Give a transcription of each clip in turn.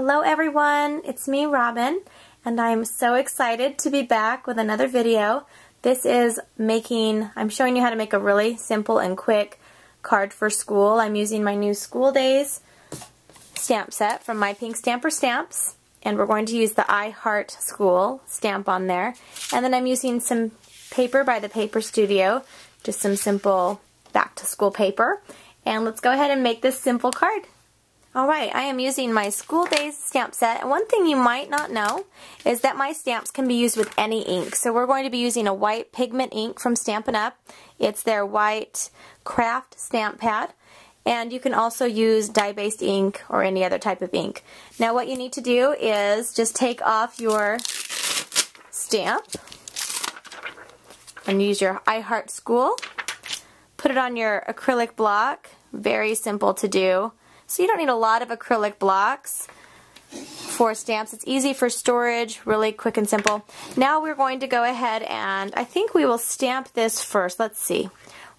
Hello everyone, it's me Robin, and I'm so excited to be back with another video. This is I'm showing you how to make a really simple and quick card for school. I'm using my new School Days stamp set from My Pink Stamper Stamps, and we're going to use the I Heart School stamp on there. And then I'm using some paper by the Paper Studio, just some simple back to school paper. And let's go ahead and make this simple card. Alright, I am using my School Days stamp set, and one thing you might not know is that my stamps can be used with any ink. So we're going to be using a white pigment ink from Stampin' Up! It's their white craft stamp pad, and you can also use dye-based ink or any other type of ink. Now what you need to do is just take off your stamp and use your I Heart School. Put it on your acrylic block, very simple to do. So you don't need a lot of acrylic blocks for stamps. It's easy for storage, really quick and simple. Now we're going to go ahead and I think we will stamp this first. Let's see.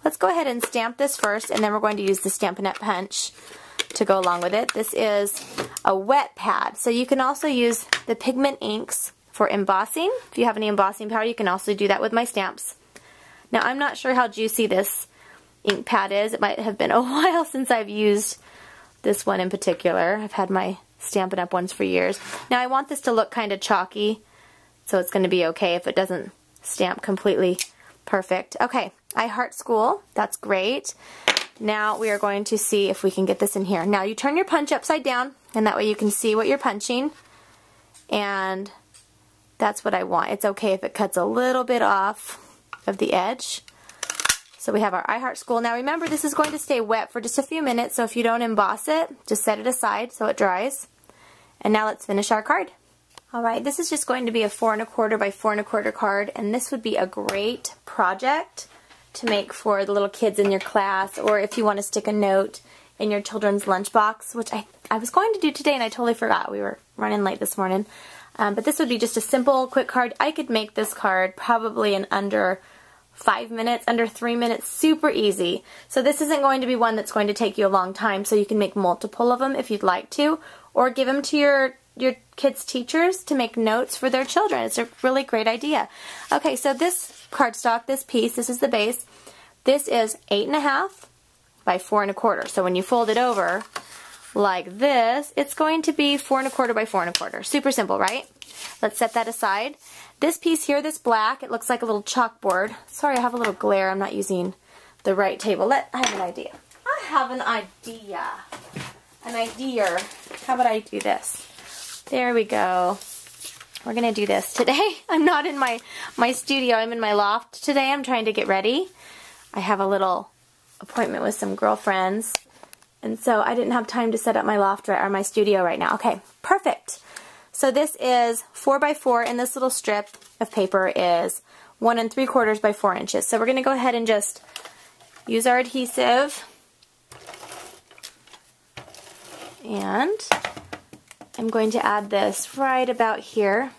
Let's go ahead and stamp this first, and then we're going to use the Stampin' Up! Punch to go along with it. This is a wet pad, so you can also use the pigment inks for embossing. If you have any embossing powder, you can also do that with my stamps. Now I'm not sure how juicy this ink pad is. It might have been a while since I've used this one in particular. I've had my Stampin' Up! Ones for years. Now I want this to look kind of chalky, so it's going to be okay if it doesn't stamp completely perfect. Okay, I Heart School, that's great. Now we are going to see if we can get this in here. Now you turn your punch upside down, and that way you can see what you're punching, and that's what I want. It's okay if it cuts a little bit off of the edge. So we have our I Heart School. Now remember, this is going to stay wet for just a few minutes, so if you don't emboss it, just set it aside so it dries. And now let's finish our card. Alright, this is just going to be a 4 1/4 by 4 1/4 card, and this would be a great project to make for the little kids in your class, or if you want to stick a note in your children's lunchbox, which I was going to do today and I totally forgot. We were running late this morning. But this would be just a simple, quick card. I could make this card probably in under 5 minutes, under 3 minutes, super easy. So this isn't going to be one that's going to take you a long time, so you can make multiple of them if you'd like to, or give them to your kids' teachers to make notes for their children. It's a really great idea. Okay, so this cardstock, this piece, this is the base. This is 8 1/2 by 4 1/4. So when you fold it over like this, it's going to be 4 1/4 by 4 1/4. Super simple, right? Let's set that aside. This piece here, this black, it looks like a little chalkboard. Sorry, I have a little glare. I'm not using the right table. I have an idea. I have an idea. An idea. How about I do this? There we go. We're going to do this today. I'm not in my studio. I'm in my loft today. I'm trying to get ready. I have a little appointment with some girlfriends, and so I didn't have time to set up my loft or my studio right now. Okay, perfect. So this is 4 by 4, and this little strip of paper is 1 3/4 by 4 inches. So we're going to go ahead and just use our adhesive, and I'm going to add this right about here.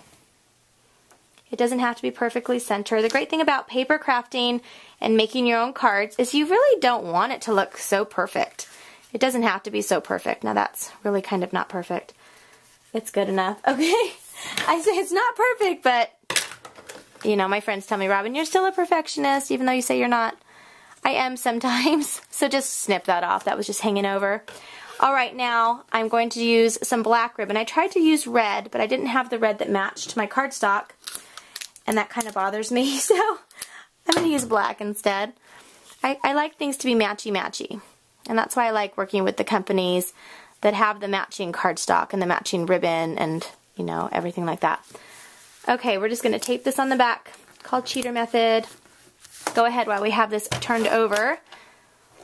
It doesn't have to be perfectly centered. The great thing about paper crafting and making your own cards is you really don't want it to look so perfect. It doesn't have to be so perfect. Now that's really kind of not perfect. It's good enough. Okay, I say it's not perfect, but you know, my friends tell me, Robin, you're still a perfectionist, even though you say you're not. I am sometimes, so just snip that off. That was just hanging over. Alright, now I'm going to use some black ribbon. I tried to use red, but I didn't have the red that matched my cardstock, and that kind of bothers me, so I'm going to use black instead. I like things to be matchy-matchy, and that's why I like working with the companies that have the matching cardstock and the matching ribbon and, you know, everything like that. Okay, we're just going to tape this on the back, called cheater method. Go ahead while we have this turned over,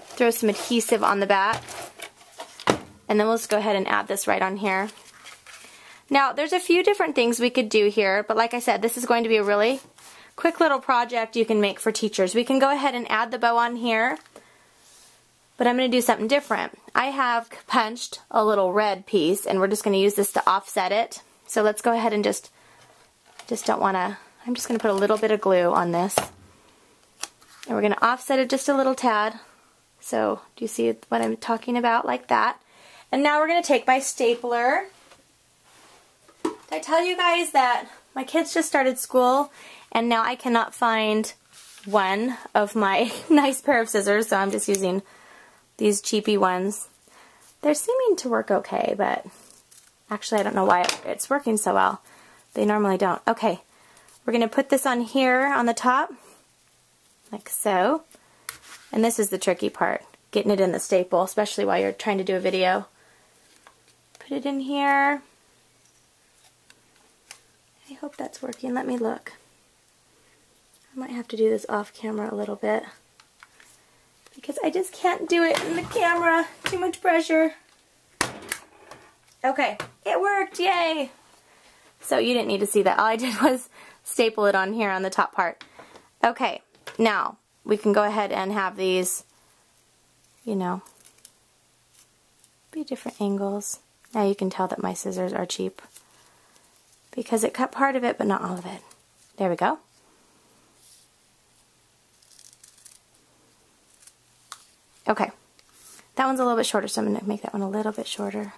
throw some adhesive on the back, and then we'll just go ahead and add this right on here. Now, there's a few different things we could do here, but like I said, this is going to be a really quick little project you can make for teachers. We can go ahead and add the bow on here, but I'm going to do something different. I have punched a little red piece, and we're just going to use this to offset it. So let's go ahead and just don't want to, I'm just going to put a little bit of glue on this. And we're going to offset it just a little tad. So do you see what I'm talking about? Like that. And now we're going to take my stapler I tell you guys that my kids just started school and now I cannot find one of my nice pair of scissors, so I'm just using these cheapy ones. They're seeming to work okay, but actually I don't know why it's working so well. They normally don't. Okay, we're going to put this on here on the top, like so. And this is the tricky part, getting it in the staple, especially while you're trying to do a video. Put it in here. I hope that's working. Let me look. I might have to do this off camera a little bit because I just can't do it in the camera. Too much pressure. Okay, it worked, yay! So you didn't need to see that. All I did was staple it on here on the top part. Okay, now we can go ahead and have these, you know, be different angles. Now you can tell that my scissors are cheap because it cut part of it but not all of it. There we go. Okay, that one's a little bit shorter, so I'm going to make that one a little bit shorter.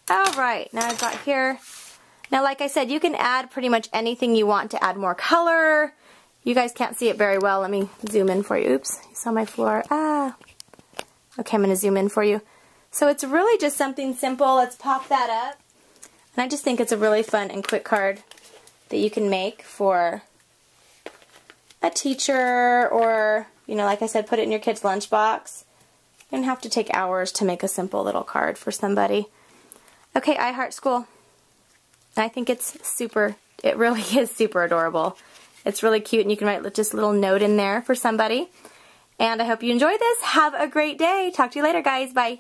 Alright, now I've got here. Now like I said, you can add pretty much anything you want to add more color. You guys can't see it very well. Let me zoom in for you. Oops, you saw my floor. Ah. Okay, I'm going to zoom in for you. So it's really just something simple. Let's pop that up. And I just think it's a really fun and quick card that you can make for a teacher or, you know, like I said, put it in your kid's lunchbox. You don't have to take hours to make a simple little card for somebody. Okay, I Heart School. I think it's super, it really is super adorable. It's really cute and you can write just a little note in there for somebody. And I hope you enjoyed this. Have a great day. Talk to you later, guys. Bye.